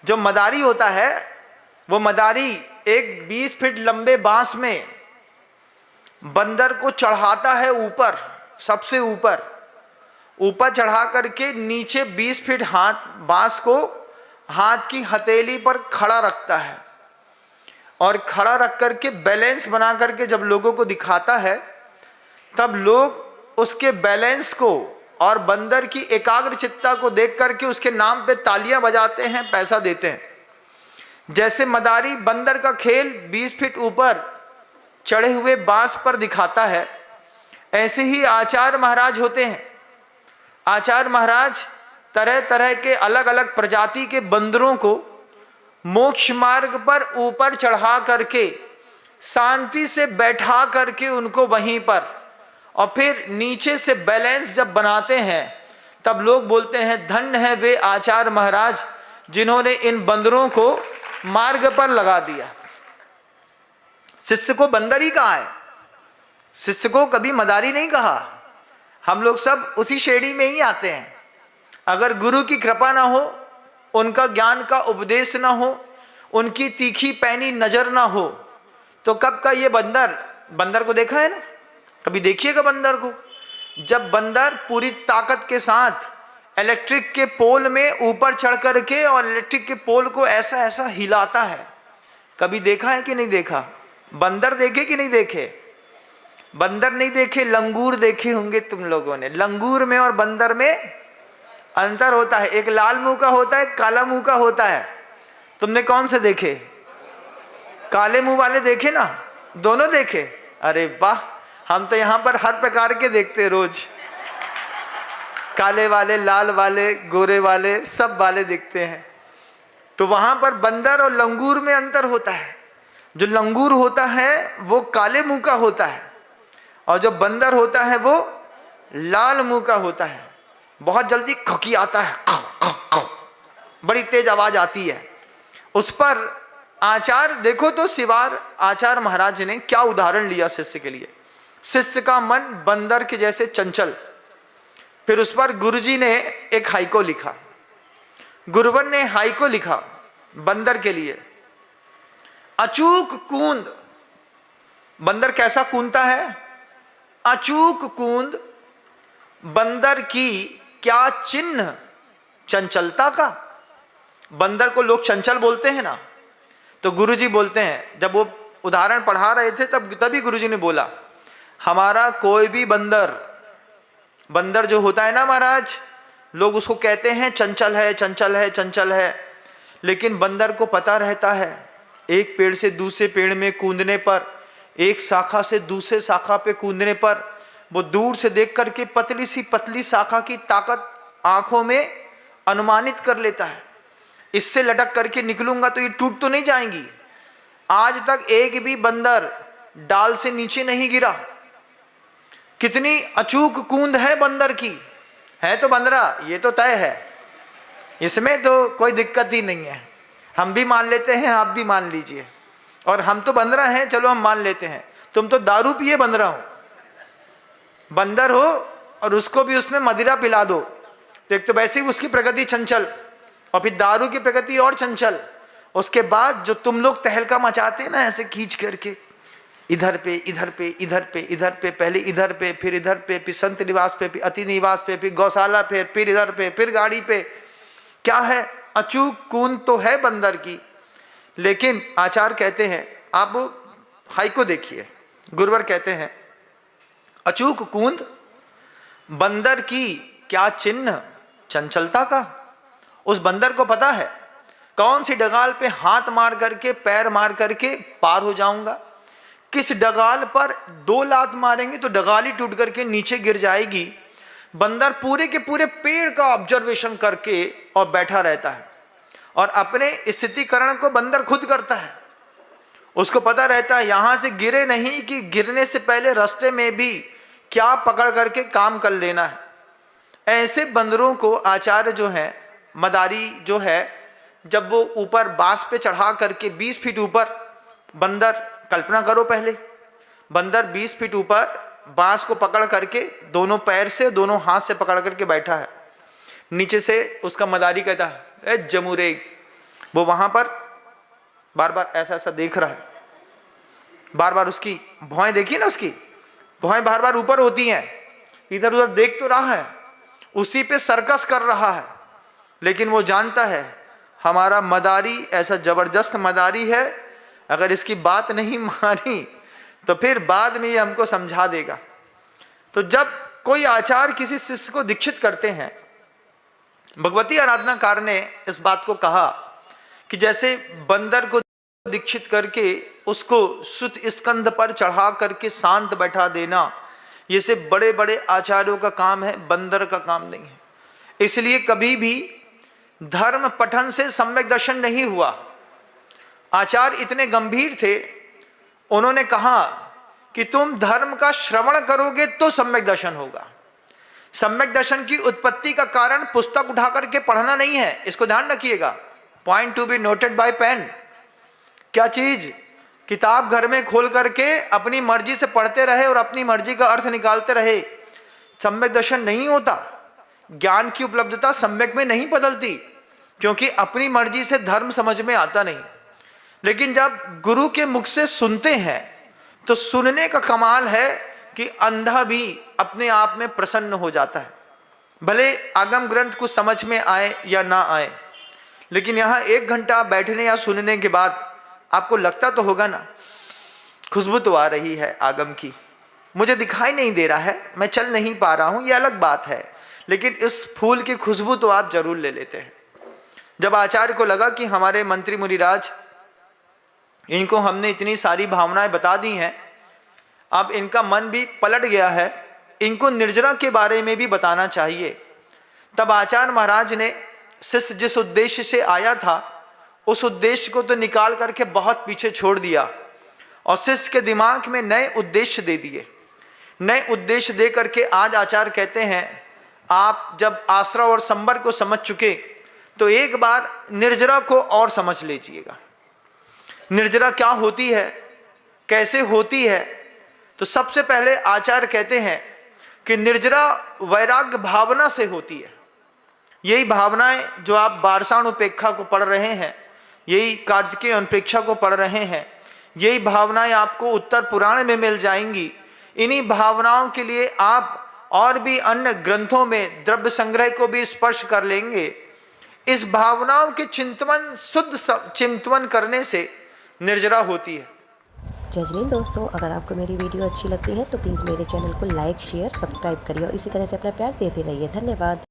जो मदारी होता है वो मदारी एक 20 फीट लंबे बांस में बंदर को चढ़ाता है ऊपर, सबसे ऊपर ऊपर चढ़ा करके नीचे 20 फीट हाथ बांस को हाथ की हथेली पर खड़ा रखता है और खड़ा रख करके बैलेंस बना करके जब लोगों को दिखाता है तब लोग उसके बैलेंस को और बंदर की एकाग्रचित्ता को देख करके उसके नाम पे तालियां बजाते हैं, पैसा देते हैं। जैसे मदारी बंदर का खेल 20 फीट ऊपर चढ़े हुए बांस पर दिखाता है, ऐसे ही आचार्य महाराज होते हैं। आचार्य महाराज तरह तरह के अलग अलग प्रजाति के बंदरों को मोक्ष मार्ग पर ऊपर चढ़ा करके शांति से बैठा करके उनको वहीं पर और फिर नीचे से बैलेंस जब बनाते हैं तब लोग बोलते हैं धन्य है वे आचार्य महाराज जिन्होंने इन बंदरों को मार्ग पर लगा दिया। शिष्य को बंदर ही कहा है, शिष्य को कभी मदारी नहीं कहा। हम लोग सब उसी श्रेणी में ही आते हैं। अगर गुरु की कृपा ना हो, उनका ज्ञान का उपदेश ना हो, उनकी तीखी पैनी नजर ना हो तो कब का ये बंदर को देखा है ना, कभी देखिएगा बंदर को। जब बंदर पूरी ताकत के साथ इलेक्ट्रिक के पोल में ऊपर चढ़ करके और इलेक्ट्रिक के पोल को ऐसा ऐसा हिलाता है, कभी देखा है कि नहीं देखा? बंदर देखे कि नहीं देखे? बंदर नहीं देखे, लंगूर देखे होंगे तुम लोगों ने। लंगूर में और बंदर में अंतर होता है, एक लाल मुंह का होता है, काला मुंह का होता है। तुमने कौन से देखे? काले मुंह वाले देखे ना, दोनों देखे। अरे वाह, हम तो यहां पर हर प्रकार के देखते रोज, काले वाले, लाल वाले, गोरे वाले, सब वाले दिखते हैं। तो वहां पर बंदर और लंगूर में अंतर होता है। जो लंगूर होता है वो काले मुंह का होता है और जो बंदर होता है वो लाल मुंह का होता है। बहुत जल्दी खकियाता है, बड़ी तेज आवाज आती है उस पर। आचार्य देखो तो सिवार आचार्य महाराज ने क्या उदाहरण लिया शिष्य के लिए। शिष्य का मन बंदर के जैसे चंचल। फिर उस पर गुरुजी ने एक हाइको लिखा, गुरुवर ने हाइको लिखा बंदर के लिए। अचूक कूंद, बंदर कैसा कूदता है? अचूक कूंद बंदर की क्या चिन्ह चंचलता का। बंदर को लोग चंचल बोलते हैं ना, तो गुरुजी बोलते हैं, जब वो उदाहरण पढ़ा रहे थे तभी गुरुजी ने बोला, हमारा कोई भी बंदर जो होता है ना महाराज, लोग उसको कहते हैं चंचल है, चंचल है, चंचल है, लेकिन बंदर को पता रहता है एक पेड़ से दूसरे पेड़ में कूदने पर, एक शाखा से दूसरे शाखा पे कूदने पर वो दूर से देख करके पतली सी पतली शाखा की ताकत आंखों में अनुमानित कर लेता है। इससे लटक करके निकलूंगा तो ये टूट तो नहीं जाएंगी। आज तक एक भी बंदर डाल से नीचे नहीं गिरा। कितनी अचूक कूंद है बंदर की। है तो बंदरा, ये तो तय है, इसमें तो कोई दिक्कत ही नहीं है। हम भी मान लेते हैं, आप भी मान लीजिए। और हम तो बंदरा हैं, चलो हम मान लेते हैं। तुम तो दारू पिए बंदरा हो, बंदर हो और उसको भी उसमें मदिरा पिला दो तो एक तो वैसे ही उसकी प्रगति चंचल और फिर दारू की प्रगति और चंचल। उसके बाद जो तुम लोग तहलका मचाते हैं ना ऐसे खींच करके, इधर पे इधर पे इधर पे इधर पे, पहले इधर पे फिर इधर पे, फिर संत निवास पे, फिर अति निवास पे, फिर गौशाला पे, फिर इधर पे, फिर गाड़ी पे। क्या है? अचूक कूंद तो है बंदर की। लेकिन आचार्य कहते हैं, आप हाइको देखिए, गुरुवर कहते हैं अचूक कूंद बंदर की क्या चिन्ह चंचलता का। उस बंदर को पता है कौन सी डगाल पे हाथ मार करके, पैर मार करके पार हो जाऊंगा, किस डगाल पर 2 लात मारेंगे तो डगाल ही टूट करके नीचे गिर जाएगी। बंदर पूरे के पूरे पेड़ का ऑब्जर्वेशन करके और बैठा रहता है और अपने स्थितिकरण को बंदर खुद करता है। उसको पता रहता है यहां से गिरे नहीं कि गिरने से पहले रास्ते में भी क्या पकड़ करके काम कर लेना है। ऐसे बंदरों को आचार्य जो है, मदारी जो है, जब वो ऊपर बांस पे चढ़ा करके 20 फीट ऊपर बंदर, कल्पना करो पहले, बंदर 20 फीट ऊपर बांस को पकड़ करके दोनों पैर से, दोनों हाथ से पकड़ करके बैठा है। नीचे से उसका मदारी कहता है, ए जमुरे वो वहां पर बार बार ऐसा ऐसा देख रहा है, बार बार उसकी भौहें देखिए ना, उसकी भौहें बार बार ऊपर होती हैं, इधर उधर देख तो रहा है, उसी पे सर्कस कर रहा है। लेकिन वो जानता है हमारा मदारी ऐसा जबरदस्त मदारी है, अगर इसकी बात नहीं मानी तो फिर बाद में ये हमको समझा देगा। तो जब कोई आचार्य किसी शिष्य को दीक्षित करते हैं, भगवती आराधनाकार ने इस बात को कहा कि जैसे बंदर को दीक्षित करके उसको सुत स्कंद पर चढ़ा करके शांत बैठा देना, ये से बड़े बड़े आचार्यों का काम है, बंदर का काम नहीं है। इसलिए कभी भी धर्म पठन से सम्यक दर्शन नहीं हुआ। आचार्य इतने गंभीर थे, उन्होंने कहा कि तुम धर्म का श्रवण करोगे तो सम्यक दर्शन होगा। सम्यक दर्शन की उत्पत्ति का कारण पुस्तक उठा करके पढ़ना नहीं है, इसको ध्यान रखिएगा। Point to be noted by pen. क्या चीज? किताब घर में खोल करके अपनी मर्जी से पढ़ते रहे और अपनी मर्जी का अर्थ निकालते रहे, सम्यक दर्शन नहीं होता। ज्ञान की उपलब्धता सम्यक में नहीं बदलती, क्योंकि अपनी मर्जी से धर्म समझ में आता नहीं। लेकिन जब गुरु के मुख से सुनते हैं तो सुनने का कमाल है कि अंधा भी अपने आप में प्रसन्न हो जाता है, भले आगम ग्रंथ कुछ समझ में आए या ना आए। लेकिन यहाँ 1 घंटा बैठने या सुनने के बाद आपको लगता तो होगा ना, खुशबू तो आ रही है आगम की, मुझे दिखाई नहीं दे रहा है, मैं चल नहीं पा रहा हूँ, ये अलग बात है, लेकिन इस फूल की खुशबू तो आप जरूर ले लेते हैं। जब आचार्य को लगा कि हमारे मंत्री मुनिराज, इनको हमने इतनी सारी भावनाएं बता दी हैं, अब इनका मन भी पलट गया है, इनको निर्जरा के बारे में भी बताना चाहिए। तब आचार्य महाराज ने शिष्य जिस उद्देश्य से आया था उस उद्देश्य को तो निकाल करके बहुत पीछे छोड़ दिया और शिष्य के दिमाग में नए उद्देश्य दे दिए। नए उद्देश्य दे करके आज आचार्य कहते हैं, आप जब आश्रव और संबर को समझ चुके तो एक बार निर्जरा को और समझ लीजिएगा। निर्जरा क्या होती है, कैसे होती है? तो सबसे पहले आचार्य कहते हैं कि निर्जरा वैराग्य भावना से होती है। यही भावनाएं जो आप बारसाण उपेक्षा को पढ़ रहे हैं, यही कार्तिकेय अनुपेक्षा को पढ़ रहे हैं, यही भावनाएं आपको उत्तर पुराण में मिल जाएंगी। इन्हीं भावनाओं के लिए आप और भी अन्य ग्रंथों में द्रव्य संग्रह को भी स्पर्श कर लेंगे। इस भावनाओं के चिंतन, शुद्ध चिंतन करने से निर्जरा होती है। जय हिंद दोस्तों, अगर आपको मेरी वीडियो अच्छी लगती है तो प्लीज़ मेरे चैनल को लाइक, शेयर, सब्सक्राइब करिए और इसी तरह से अपना प्यार देते रहिए। धन्यवाद।